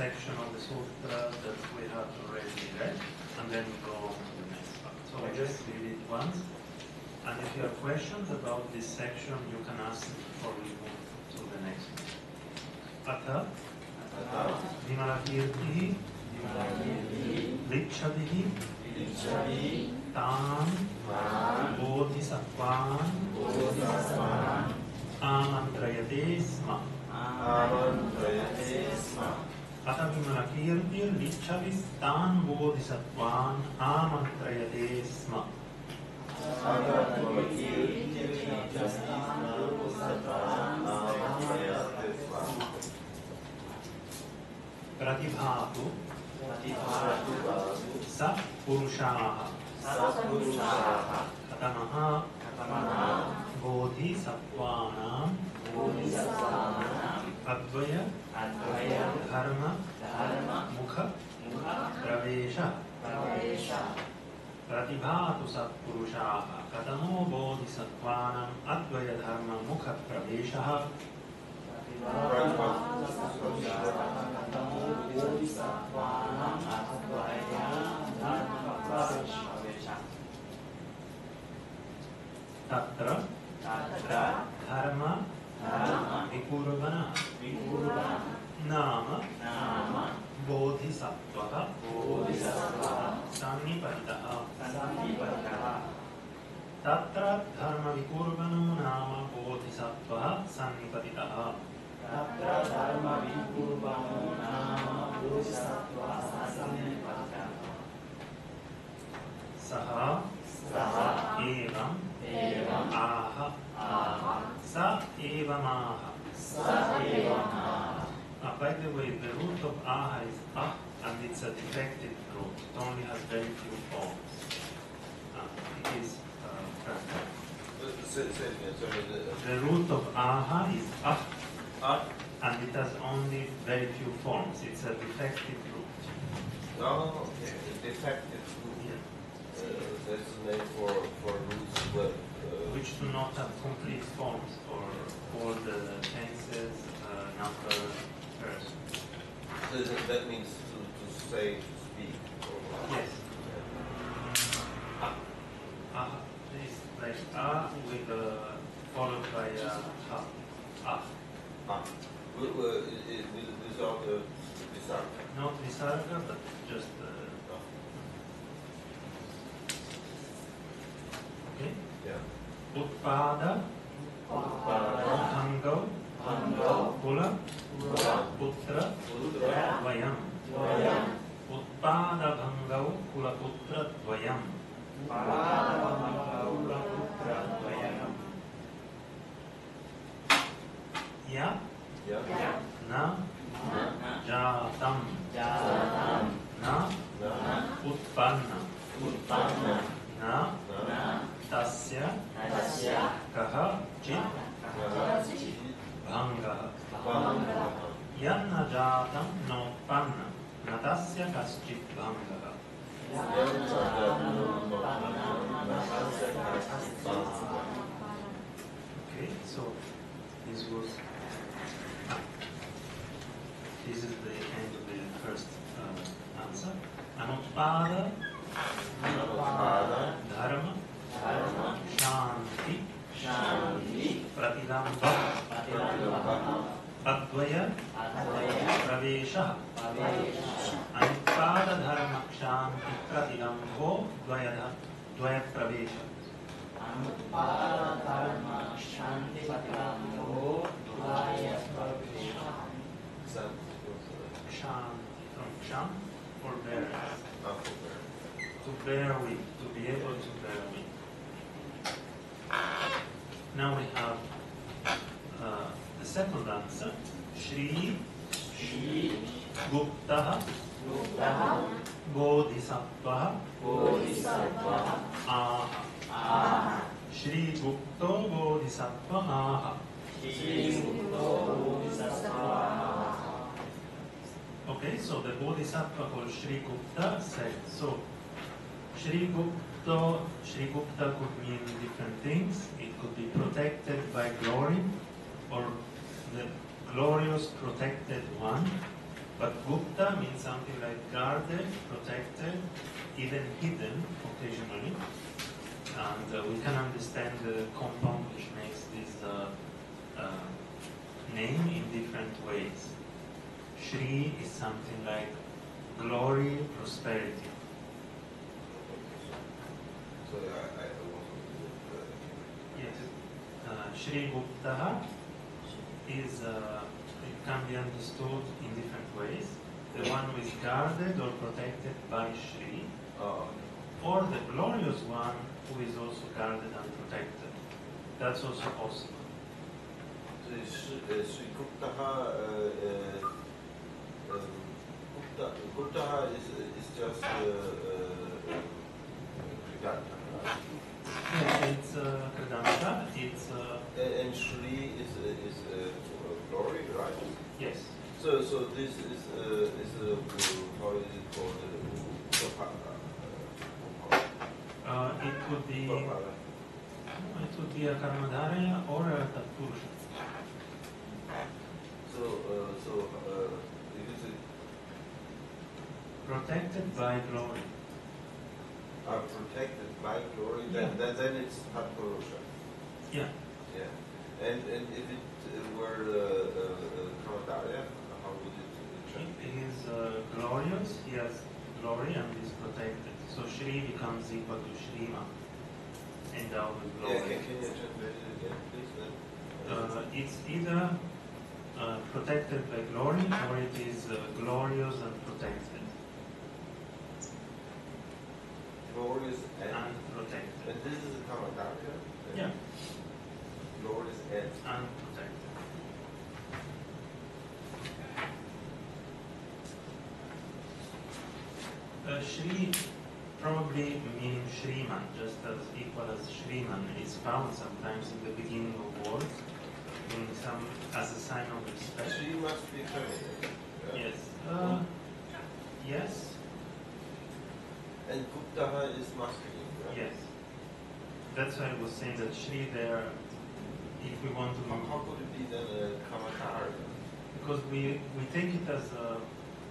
section of the sutra that we have already read, and then we go on to the next part. So I just read it once, and if you have questions about this section, you can ask before we move to the next one. Atha Vimalakirtihi Lichadihi Tan Bodhisattvan Amantrayate Sma. Atha Vimalakirtihi Lichadis Tan Bodhisattvan Amantrayate Sma. Pratibhatu Sa Purushaha Katamaha Bodhisattvanam Advaya Dharma Mukha Pravesha. Pratibhatu Sa Purushaha Katamo Bodhisattvanam Advaya Dharma Mukha Pravesha. Tatra Dharma Vikurvana Nama Bodhisattvaha Sannipatitaha. Tatra Dharma Vikurvano Nama Bodhisattvaha Sannipatitaha. Tatra Dharma Vikurvano Nama Bodhisattvaha Sannipatitaha. Saha Evam Aha Sa Evamaha. By the way, the root of aha is ah, and it's a defective root. It only has very few forms. It is the root of aha is ah, and it has only very few forms. It's a defective root. Oh, okay. A defective root. Yeah. That's the name for roots which do not have complete forms for all the tenses, number, person. So that means to say, to speak. Yes. This is like with followed by Without the visarga. Not visarga, but just okay. Yeah. Utpada, Bhango, Kula, Putra, Dvayam. Utpada Bhango, Kula Putra Dvayam. Ya Na Jatam Na Utpanna Na Tasya Kaha Chit Bhanga. Yanna Jatam Notpanna Natasya Kaschit Bhanga. Okay, so this is the end of the first answer. Anutpada Dharma Shanti Pratidamba Advaya Pravesha. Anutpada Dharma Shanti Pratidambo Dvaya Pravesha. Anutpada Dharma Shanti Pratidambo Dvaya Pravesha. Shanti from Shan, forbearance. To bear with, to be able to bear with. Now we have the second answer. Shri Guptaha Bodhisattvaha Aha. Shri Gupto Bodhisattva Aha. Okay, so the Bodhisattva called Shri Gupta said, so Shri Gupta could mean different things. It could be protected by glory, or the glorious protected one. But Gupta Gupta means something like guarded, protected, even hidden occasionally. And we can understand the compound which makes this name in different ways. Shri is something like glory, prosperity. So I want Yes. Shri Gupta is, it can be understood in different ways. The one who is guarded or protected by Shri, or the glorious one who is also guarded and protected. That's also possible. Sri Gupta, Gupta is just Kridanta, right? Yes, it's Kridanta, it's... and Shri is glory, right? yes. So this is how is it called? It could be... it would be a Karmadharya or a Tatpurusha. So it is Protected by glory. protected by glory. Then it's Tatpurusha. Yeah. Yeah. And if it were Karmadharya, how would it change? He is glorious, he has glory and is protected. So Shri becomes equal to Shrima, endowed with glory. Yeah, can you translate it again, please? Then? It's either protected by glory or it is glorious and protected. Glorious and protected. And this is a Karmadharya? Yeah. Glorious and Protected. Shri probably meaning Shriman, just as equal as Shriman is found sometimes in the beginning of words, in some as a sign of respect. Shri must be feminine. Yeah? Yes. Yes. And Gupta is masculine, right? Yes. That's why I was saying that Shri there, if we want to... How could it be then a Karmadharya? Because we take it as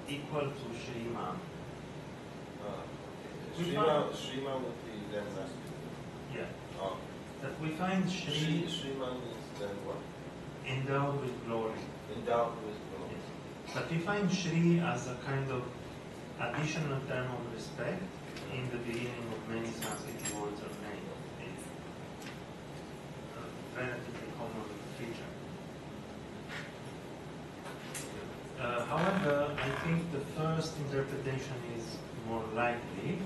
equal to Shriman. Shrima would be then masculine. Yeah. Oh. That we find Shri Shrima means then what? endowed with glory. Endowed with glory. Yes. But we find Shri as a kind of additional term of respect in the beginning of many Sanskrit words or names. It's a relatively common feature. However, I think the first interpretation is more likely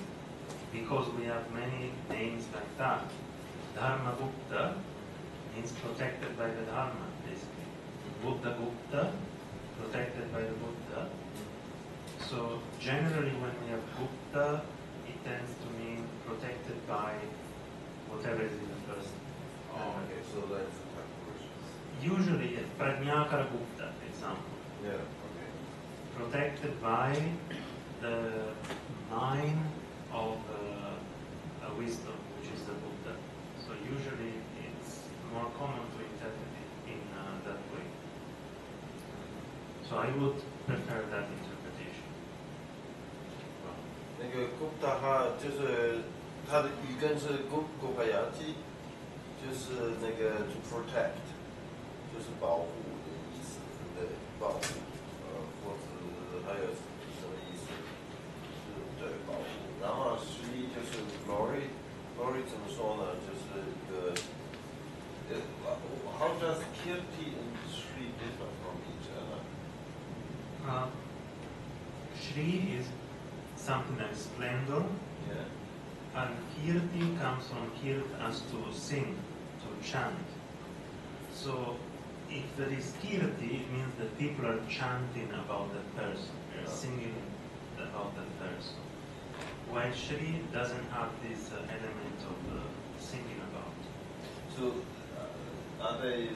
because we have many names like that. Dharma Gupta means protected by the Dharma, basically. Buddha Gupta, protected by the Buddha. So generally when we have Gupta, it tends to mean protected by whatever is in the first. Oh, okay, so that's the type of worship. Usually, Prajnakara Gupta, for example. Yeah, okay. Protected by the mind of a wisdom, which is the Buddha. So usually it's more common to interpret it in that way. So I would prefer that interpretation. 那个 Gupta 就是它的语根是 Gupayati， 就是那个 to protect， 就是保护的意思，对，保护，或者还有什么意思？是对保护。然后Shri就是 glory 怎么说呢？就是一个，how does Kirti and Shri differ from each other? Shri is something like splendor, Yeah. and Kirti comes from Kirt as to sing, to chant. So if there is Kirti, it means that people are chanting about that person, they're singing about that person. While Shri doesn't have this element of singing about. So are they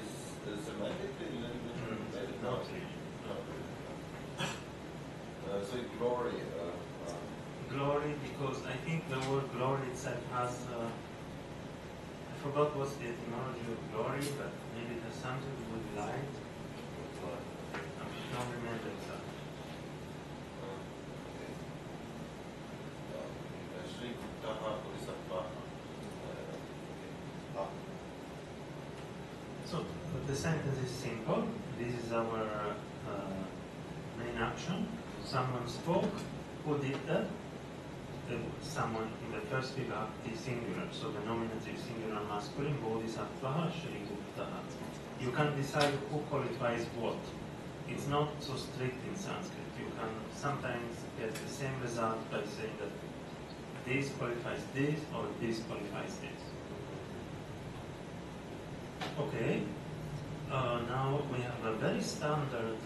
semantically a little bit related? Not really. Not really. So glory. Glory, because I think the word glory itself has, I forgot what's the etymology of glory, but maybe it has something to do with light. I don't remember exactly. So the sentence is simple. This is our main action. Someone spoke. Who did that? Someone in the first vibhakti singular. So the nominative singular masculine, bodhisattva, Shri Gupta. You can decide who qualifies what. It's not so strict in Sanskrit. You can sometimes get the same result by saying that this qualifies this or this qualifies this. Okay. Now we have a very standard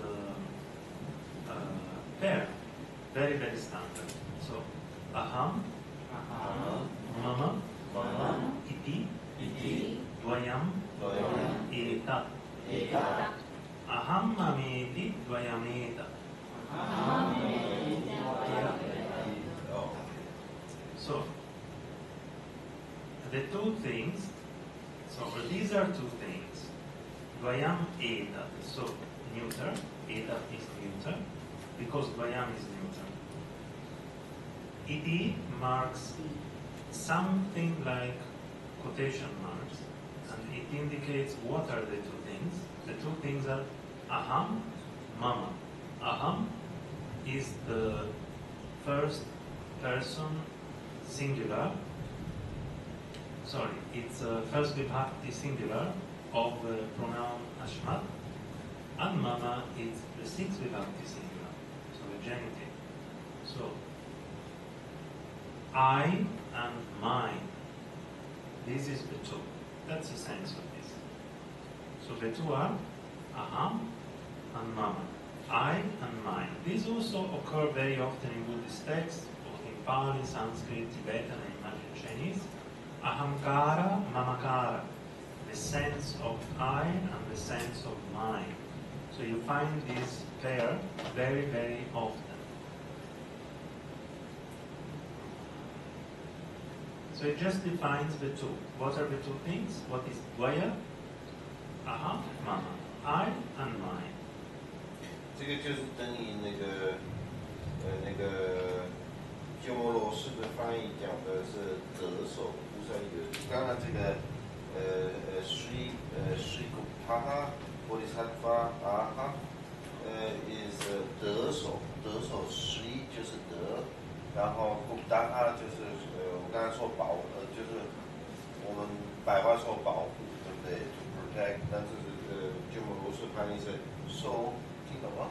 pair. Very, very standard. So, aham, mama, iti, dvayam, etat. Aham mameti dvayameta. So, the two things, so these are two things. Dvayam etat, so neuter, etat is neuter, because dvayam is neuter. Iti marks something like quotation marks, and it indicates what are the two things. The two things are aham, mama. Aham is the first person singular. Sorry, it's first vibhakti singular of the pronoun ashmat, and mama is the sixth vibhakti singular, so the genitive. So I and mine. This is the two. That's the sense of this. So the two are aham and mama. I and mine. These also occur very often in Buddhist texts, both in Pali, Sanskrit, Tibetan, and imagine Chinese. Ahamkara, mamakara. The sense of I and the sense of mine. So you find this pair very, very often. So it just defines the two. What are the two things? What is dvaya? Aham, mama. I and mine. 这个就是等于那个鸠摩罗什的翻译讲的是得手不善有。刚刚这个Sri Gupta Bodhisattva Aha is 得手Sri 就是得，然后 Gupta 就是我刚才说就是我们白话说保护，对不对 ？To protect， 但是鸠摩罗什翻译是收。 听懂吗？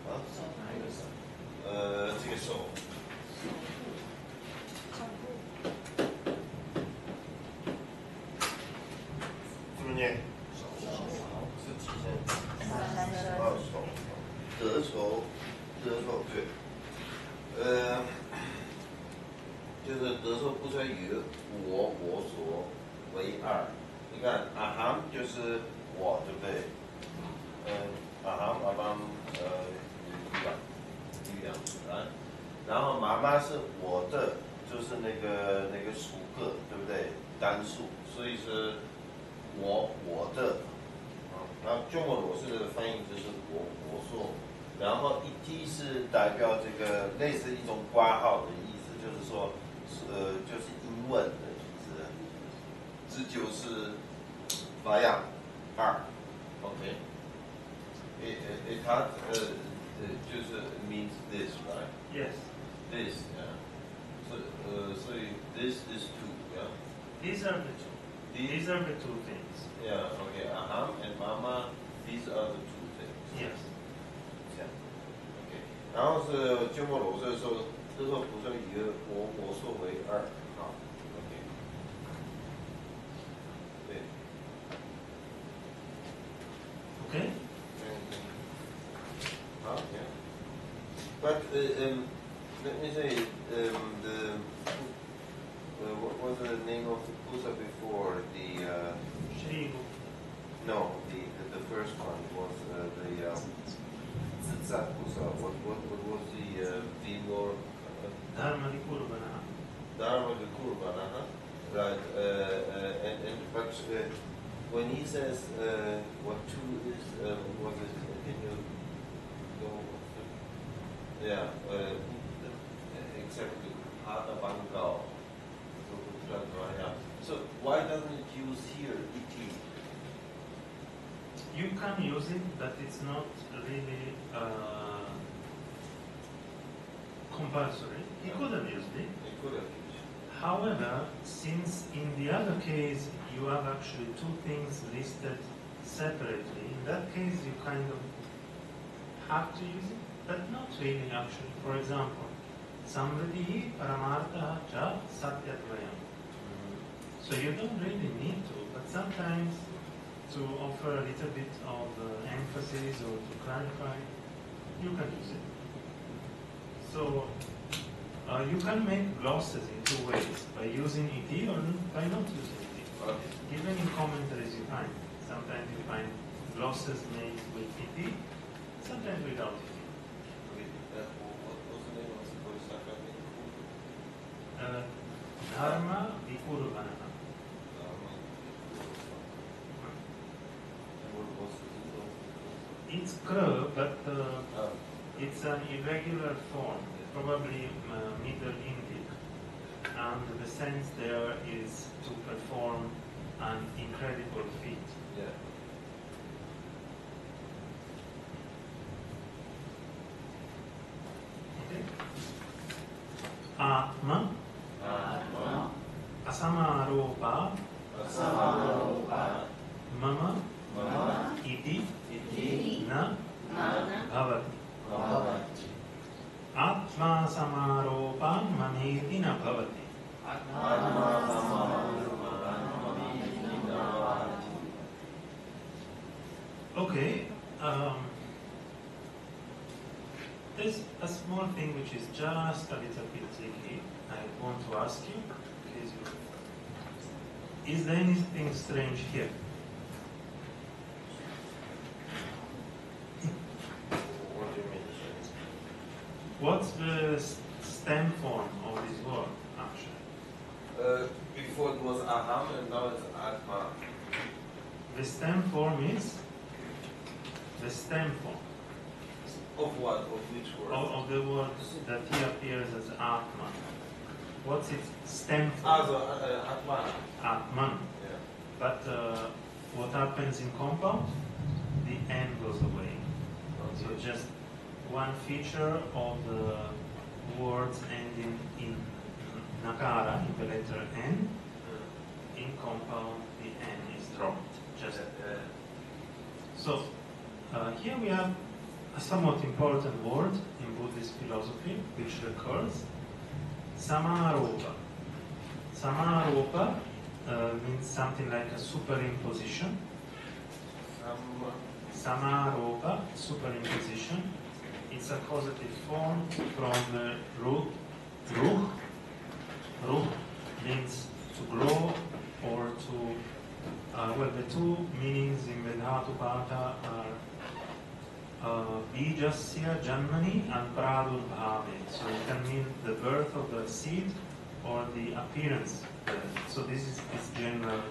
啊？哪一个手？这个手。怎么念？手。是几声？手。得手，对。就是得手不专于我所为二。你看阿含就是我，对不对？ 然后妈妈是我的，就是那个属个，对不对？单数，所以是我的，然后鸠摩罗什的翻译就是我说，然后一 t 是代表这个类似一种挂号的意思，就是说就是英文的意思，这就是发扬二 ，OK。 It had just means this, right? Yes. This, yeah. So this is two, yeah. These are the two. These are the two things. Yeah. Okay. Aham and mama, these are the two things. Yes. 这样 OK。然后是鸠摩罗什说，这时候不是以我说为二，好 ，OK。对。Okay. Yeah. But let me say what was the name of the pusa before the Shri. no the first one was the Zitza pusa. What was the more Dharma di Kurbana. Dharma di Kurbana, right? And but when he says what two is was it? Can you yeah, exactly. So why doesn't it use here et? You can use it, but it's not really compulsory. He could have used it. He could have used. However, since in the other case you have actually two things listed separately, in that case you kind of have to use it, but not really actually. For example, Samriddhi Paramartha Cha Satyadvayam. So you don't really need to, but sometimes to offer a little bit of emphasis or to clarify, you can use it. So you can make glosses in two ways, by using iti or by not using iti. Even in commentaries you find. Sometimes you find glosses made with iti, sometimes without iti. What's the name of the Bodhisattva? Dharma Vikurvana. It's kr, but it's an irregular form, probably Middle Indic, and the sense there is to perform an incredible feat. Yeah. Okay. Atma, Asamaropa, Mama, Iti, Na, Bhavati. Atma Samaropan Mameti Na Bhavati. Okay. There's a small thing which is just a little bit tricky. I want to ask you. Is there anything strange here? What do you mean? What's the stem form of this word, actually? Before it was aham and now it's atma. The stem form is the stem form Of what? Of which word? of the word that here appears as Atma. What's its stem form? Atman. Atman. Yeah. But what happens in compound? The N goes away. So just one feature of the words ending in nakara, in the letter N, in compound the N is dropped. Just so here we have a somewhat important word in Buddhist philosophy which recurs, samaropa. Samaropa means something like a superimposition. Samaropa, superimposition. It's a causative form from the root ruh. Ruh means to grow or to, well, the two meanings in Vedhatupata are bijasya janmani and pradurbhave. So it can mean the birth of the seed or the appearance. So this is its general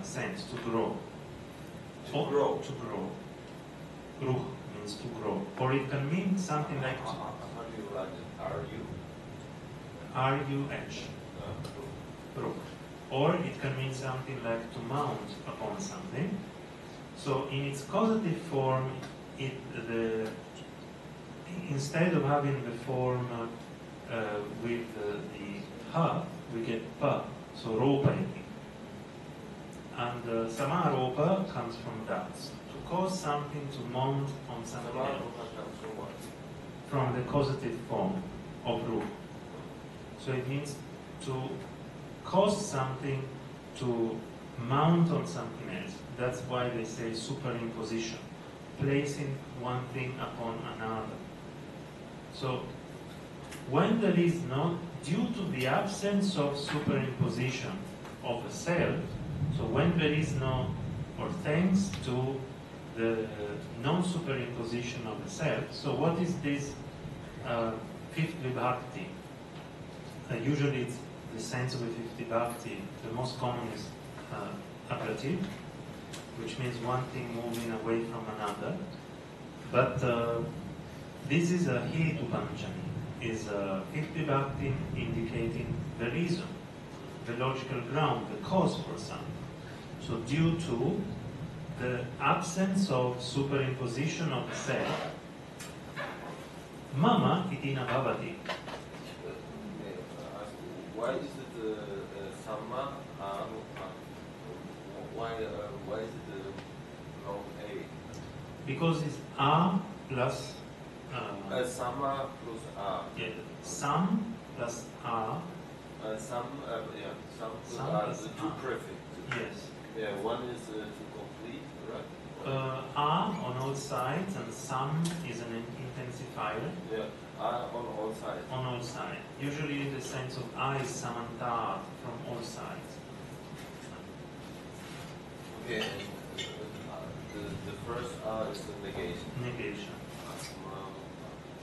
sense, to grow. To grow. To grow. Ruh means to grow. Or it can mean something like How do you write it? R-U-H. Ruh. Or it can mean something like to mount upon something. So in its causative form, instead of having the form with the ha, we get pa, so ropaiting. And samaropa comes from that, to cause something to mount on something else, from the causative form of ruh. So it means to cause something to mount on something else. That's why they say superimposition, placing one thing upon another. So when there is no, due to the absence of superimposition of a self, so when there is no, or thanks to the non-superimposition of the self, so what is this fifth vibhakti? Usually it's the sense of a fifth vibhakti, the most common is ablative, which means one thing moving away from another. But this is a hetu panchami, is a fifth vibhakti indicating the reason, the logical ground, the cause for something. So due to the absence of superimposition of self. Mama iti na bhavati. Why is it sama? Why is it long a? Because it's a plus Sama plus a. yeah, some plus a. Some plus Some a. plus The two a. prefixes. Yes. Yeah, one is to complete, right? A on all sides and some is an intensifier Yeah, on all sides. on all sides. Usually the sense of A is samanta from all sides. Okay, and the first is the negation. Negation.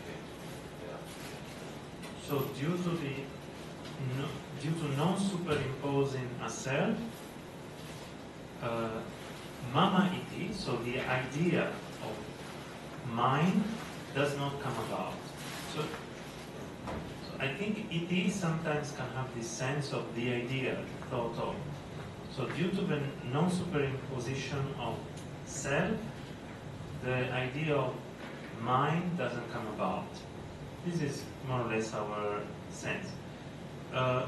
Okay, yeah. So due to non-superimposing a self, mama iti, so the idea of mind does not come about. So I think iti sometimes can have this sense of the idea, thought of. So due to the non-superimposition of self, the idea of mind doesn't come about. This is more or less our sense.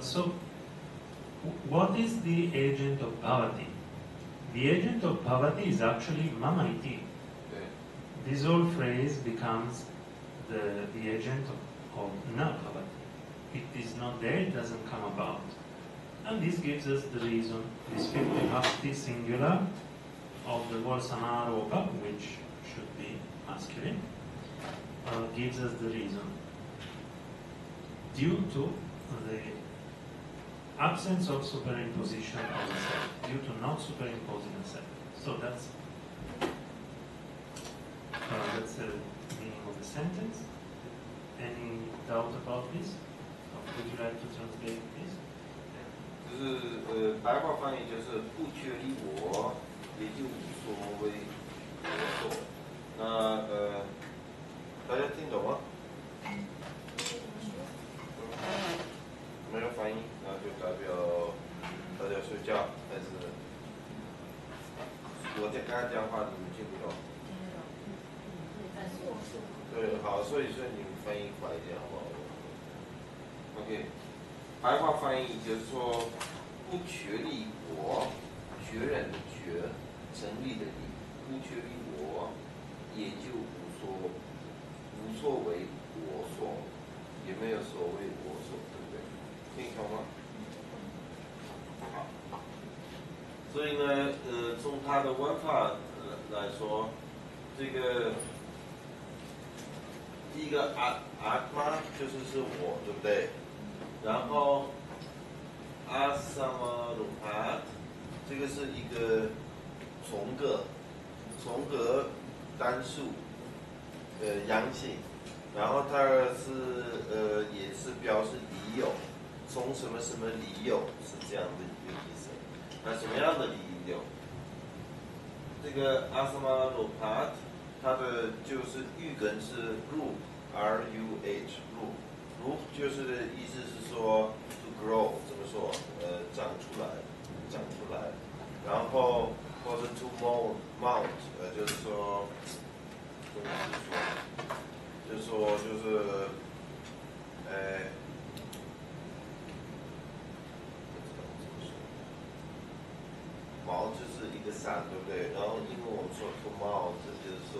So what is the agent of bhavati? The agent of bhavati is actually mama iti. Okay. This whole phrase becomes the agent of na bhavati. It is not there, it doesn't come about. And this gives us the reason, this 50-hasti singular of the word samaropa, which should be masculine, gives us the reason. Due to the absence of superimposition of the self, due to not superimposing a self. So that's the meaning of the sentence. Any doubt about this? Or would you like to translate this? 就是白话翻译就是不确立我，也就无所谓我所。那大家听懂吗？没有反应，那就代表大家睡觉，还是我在刚才讲话你们听不懂？对，好，所以你们翻译快一点好不好 ？OK， 白话翻译就是说不确立我，决然的决，成立的立，不确立我，也就无所谓我所，也没有所谓我所，对不对？听懂吗？好，所以呢，从它的文法来说，这个第一个阿妈就是我，对不对？然后阿萨玛鲁帕，这个是一个重格单数，阳性，然后它是也是表示理由，从什么什么理由是这样的一个意思。那什么样的理由？这个阿萨玛鲁帕，它的就是语根是 root，R-U-H，root，root 就是意思是说 to grow， 怎么说？长出来，然后或者 to mount， 就是说，怎么说？就是毛就是一个伞，对不对？然后英文我们说 to mount， 就是说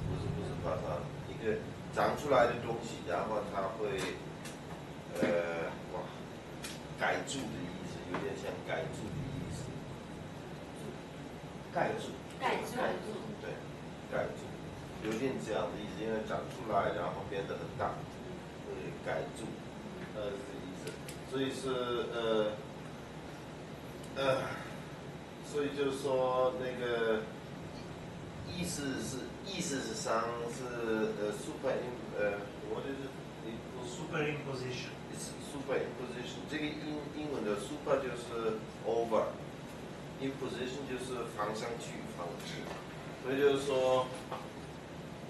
不是把它一个长出来的东西，然后它会盖住的意思，有点像盖住的意思。盖住。对，盖住，有点这样的意思，因为长出来，然后变得很大，会盖住，是这意思。所以是所以就是说那个意思上是what is it？ Superimposition. superimposition， 这个英文的 super 就是 over，imposition 就是放上去，所以就是说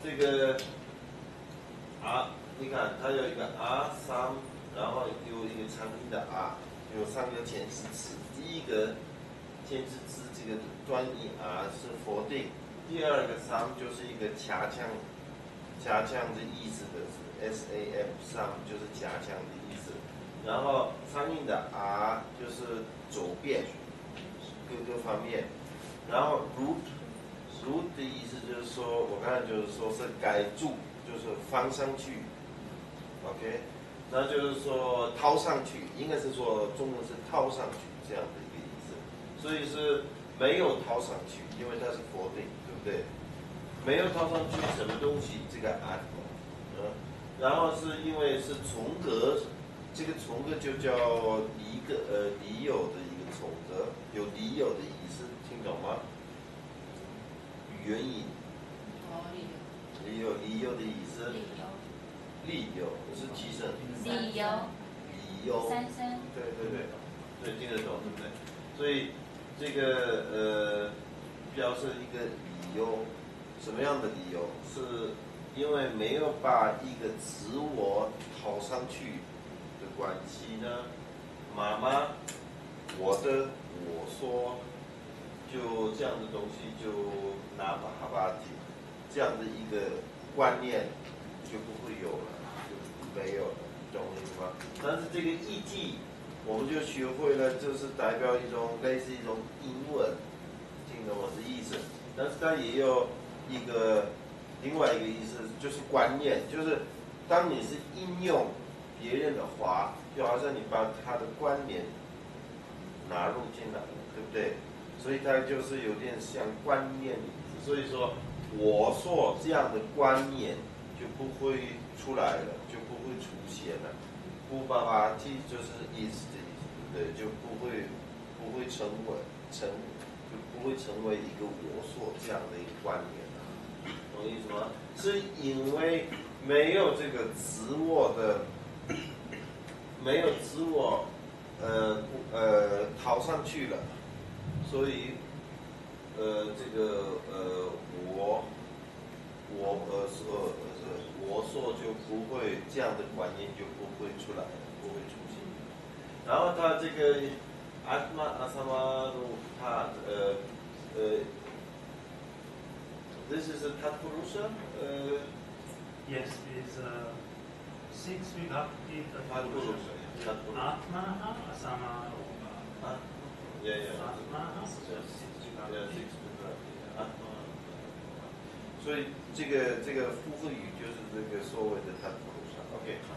这个你看它有一个 3，然后有一个长音的有3个前置词，第一个先是指这个端音是否定，第二个sam就是一个加强的意思的是 sam sam 就是加强的意思，然后上音的就是走遍各个方面，然后 root 的意思就是说，我刚才就是说是盖住，就是放上去 ，OK， 那就是说套上去，应该是说中文是套上去这样的一个意思，所以是没有套上去，因为它是否定，对不对？没有套上去什么东西，这个 atma， 然后是因为是重格，这个重格就叫离有的一个重格，有离有的意思，听懂吗？语言音。离有的意思。利有不是提升。理由。三声。对，听得懂，对不对？所以这个表示一个理由，什么样的理由？是因为没有把一个自我套上去的关系呢？妈妈，我说，就这样的东西就拿把哈巴提，这样的一个观念就不会有了，就没有了，懂我意思吗？但是这个意记，我们就学会了，就是代表一种类似一种英文，听懂我的意思？但是它也有另外一个意思，就是观念，就是当你是应用别人的话，就好像你把他的观念纳入进来了，对不对？所以它就是有点像观念的意思。所以说，我说这样的观念就不会出来了，就不会出现了。不把它提就是意思的意思，对不对？就不会成为一个我说这样的一个观念了，懂我意思吗？是因为没有这个自我的，没有自我套上去了，所以这个我说就不会这样的观念就不会出来，不会出现。然后他这个atma asama rupa this is a tatpurusha Yes, it's 6 vibhakti tatpurusha Atmanaha asamaroha. yeah Atmanaha is 6 vibhakti. 所以这个复合语就是这个所谓的tatpurusha。OK， 好。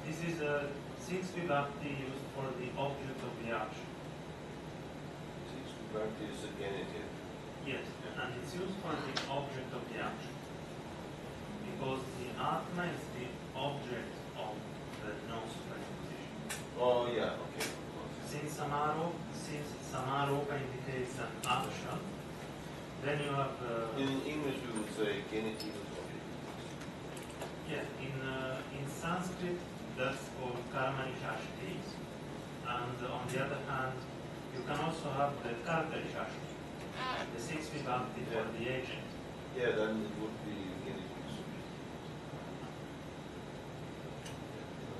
This is a 6 vibhakti used for the object of the action. 6 vibhakti is a genitive. Yes, and it's used for the object of the action. Because the Atma is the object of the non-superposition. Oh yeah, okay. Since Samaroha indicates an action, then you have... in English we would say genitive object. Yeah, in Sanskrit that's called karmani shashtis. And on the other hand, you can also have the kartari shashti, the 6 vibhakti for the agent. Yeah, then it would be genitive subject.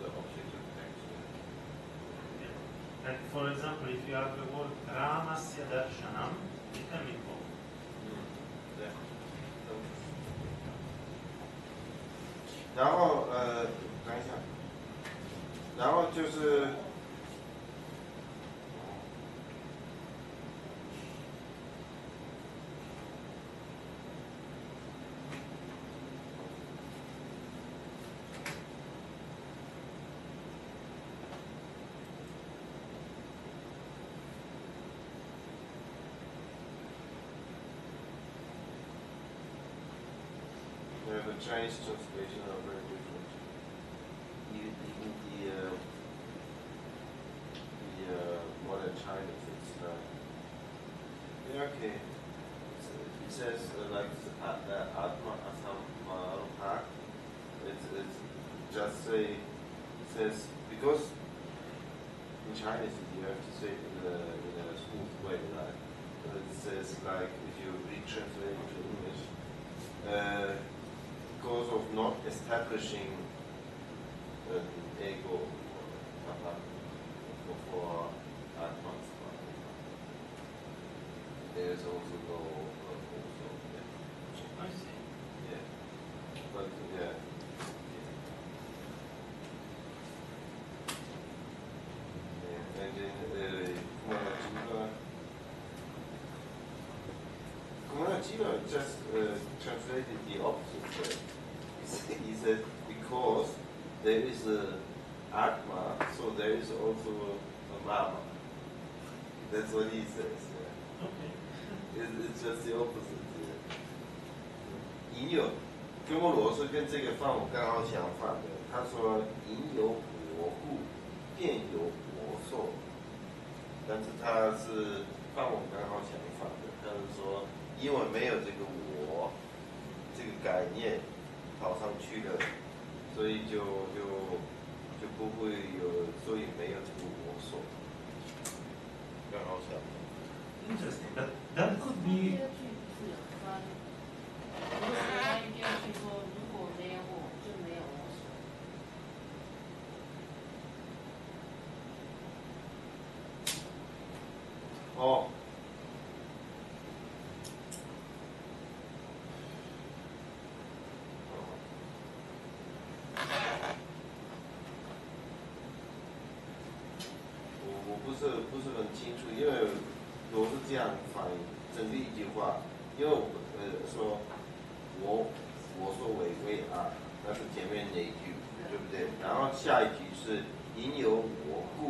The object of text. Like for example, if you have the word Ramasya darshanam, it can be both. Yeah. 然后等一下，然后就是the Chinese translation are very different. Even the modern Chinese, it's yeah, okay. It says like Atma Asama. It's just say it says because in Chinese you have to say it in a smooth way, right? But it says like if you retranslate it to English. Because of not establishing an ego for Atman. there's also no also. Yeah. I see. Yeah. But yeah. Yeah. And then Kumajiva just translated the opposite way. He said because there is a Atma, so there is also a Mama. That's what he says. Yeah. Okay. It's just the opposite. Yeah. 隐有，鸠摩罗是跟这个范我刚好相反的。他说隐有我故，便有我受。但是他是范我刚好相反的。他是说，因为没有这个我这个概念跑上去了，所以就不会有，所以没有这个我受。刚好相反。Interesting. That could be. 如果他一定要去说，如果没有我，就没有我。哦。我不是很清楚，因为我是这样翻译整个一句话，因为说我说为二，那是前面那一句，对不对？然后下一句是因有我故，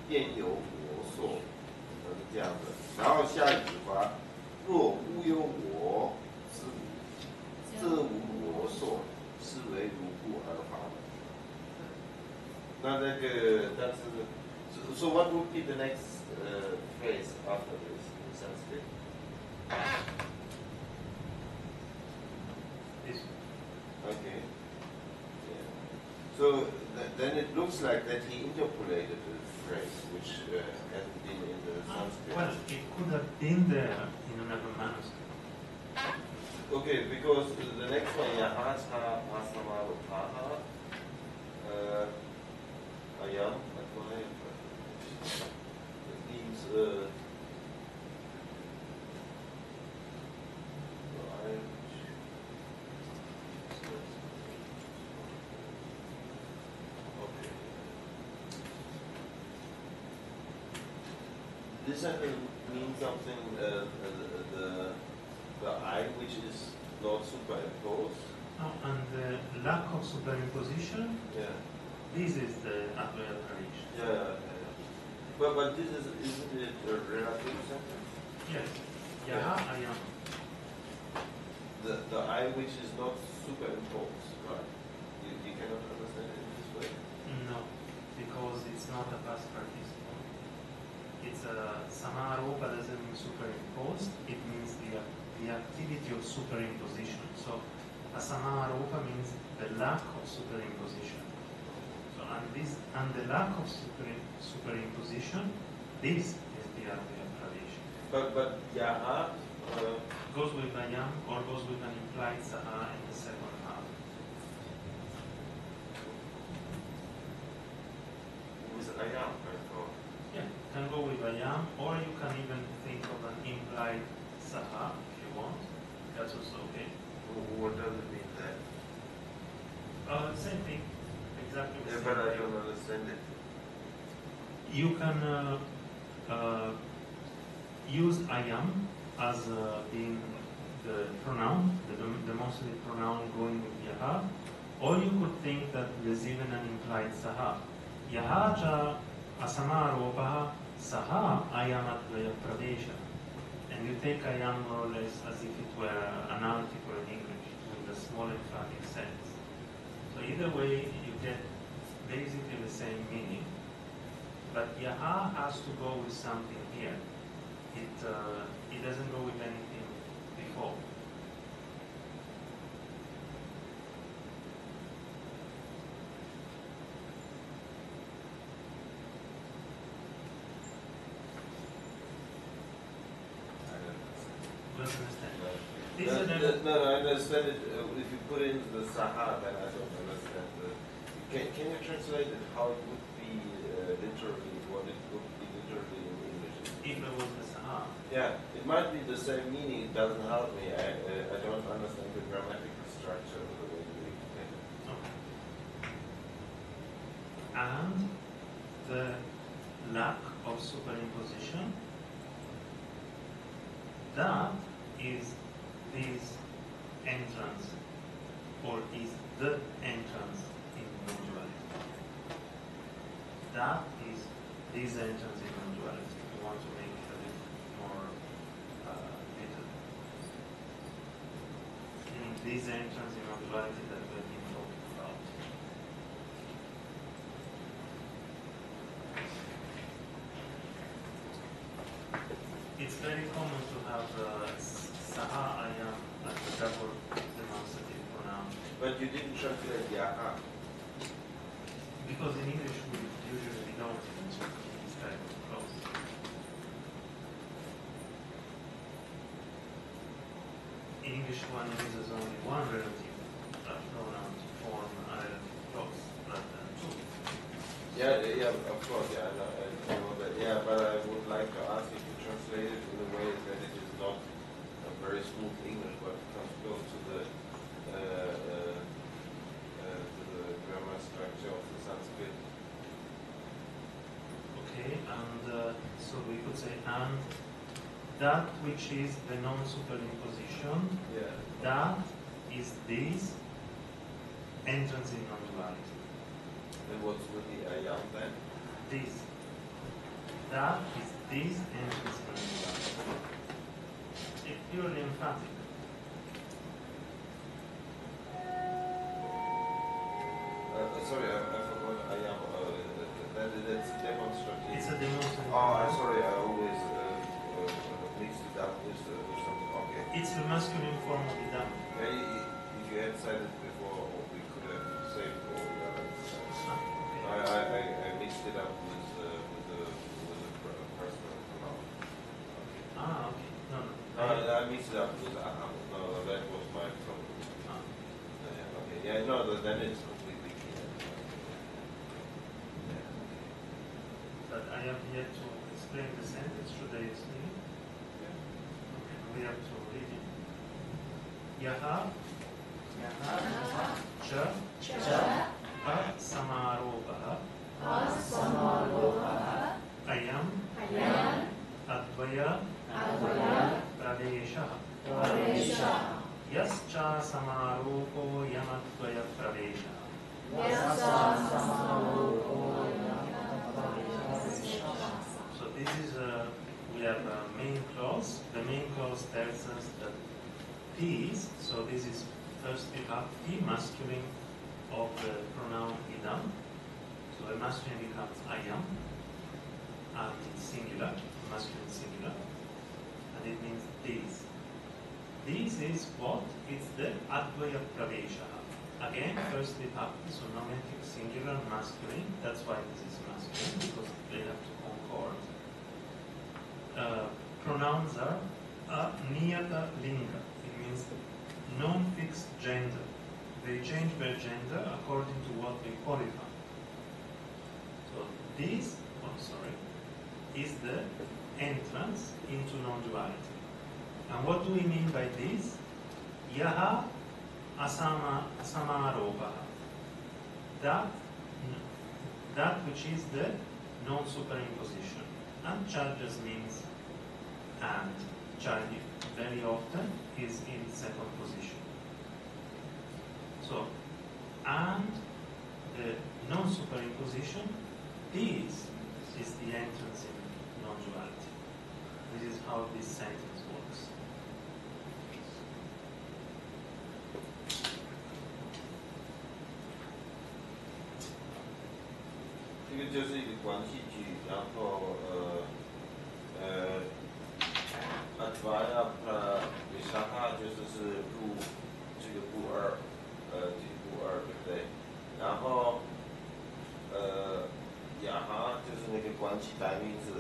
便有我所，是这样的。然后下一句话，若无有我，自无我所，是为如故而法。那个，但是。So what would be the next phrase after this in Sanskrit? This. Okay. Yeah. So then it looks like that he interpolated the phrase, which hasn't been in the Sanskrit. Well, it could have been there in another manuscript. Okay, because the next one, Yahacha Asamarupaha, Ayam, it means This means something. The I which is not superimposed. Oh, and the lack of superimposition. Yeah. This is the Advaya tradition. Yeah. But this isn't it a relative sentence? Yes. Yaha ayam. The I which is not superimposed, right? You cannot understand it in this way? No, because it's not a past participle. It's a samaropa doesn't mean superimposed, it means the activity of superimposition. So a samaropa means the lack of superimposition. So and the lack of superimposition, this is the Advaya tradition. But yaha Goes with ayam or goes with an implied saha in the second half. with ayam, I thought. Yeah, can go with ayam, or you can even think of an implied saha if you want. That's also okay. What does it mean then? Same thing, exactly the Yeah, same but I thing. don't understand it. You can use ayam as being the pronoun, the demonstrative pronoun going with yaha, or you could think that there's even an implied saha. Yaha cha asamaropaha saha ayam advaya pradesha. And you take ayam more or less as if it were an article in English with a small emphatic sense. So either way, you get basically the same meaning, but yaha has to go with something here. It doesn't go with anything before. Do you understand? No, I understand it. If you put in the saha, then I don't understand. Can you translate it how it would be literally, what it would be literally in English? if it was the Sahara. Yeah, it might be the same meaning. It doesn't help me. I don't understand the grammatical structure of the way you explain it. Okay. And the lack of superimposition, that is this entrance, or is the entrance in non-duality. That is this entrance in non-duality. We want to make it a bit more little. Meaning this entrance in non-duality that we have been talking about. It's very common to have Saha Ayam as the double demonstrative pronoun. But you didn't translate yaha. Because in English we usually don't use this type of clause. In English one uses only one relative pronoun to form a relative clause rather than two. Yeah, of course, yeah, I know that. Yeah, but I would like to ask if you translate it in a way that it is not a very smooth English, but comes close to the grammar structure of the Sanskrit. Okay, and so we could say, and that which is the non-superimposition, Yeah. that is this entrance in non-duality. And what's with the ayam then? This. That is this entrance in non-duality. It's purely emphatic. Sorry, I forgot ayam. That's demonstrative. It's a demonstrative. Oh, I'm sorry, I always mixed it up with something. Okay. It's the masculine form of idam. If you had said it before, we could have saved all the others. Okay. I mixed it up with the personal pronoun. Ah, okay. No. I mixed it up with aham. No, that was my problem. Ah. Okay. Yeah, no, then it's completely clear. Yeah. But I have yet to explain the sentence. Should I explain it? Yeah. Okay. We have to read it. Yaha cha asamarohah ayam advaya praveshah yascha samaroho yamadvaya praveshah. So this is we have a main clause. The main clause tells us that these, so this is first we have the masculine of the pronoun idam. So the masculine becomes ayam, and it's singular, masculine singular, and it means these. This is what? It's the advaya pravesha. Again, first we have so nominative singular masculine. That's why this is masculine, because they have to concord. Pronouns are niyata linga. It means non-fixed gender. They change their gender according to what they qualify. So this, is the entrance into non-duality. And what do we mean by this? Yaha asamaroha. That which is the non-superimposition. And cha just means and. Cha very often is in second position. So, and the non-superimposition, this is the entrance in non-duality. This is how this sentence works. This is just a 关系句，然后Advaya Pravesaha 就是入这个部二，这个部二对不对？然后Yaha 就是那个关系代名词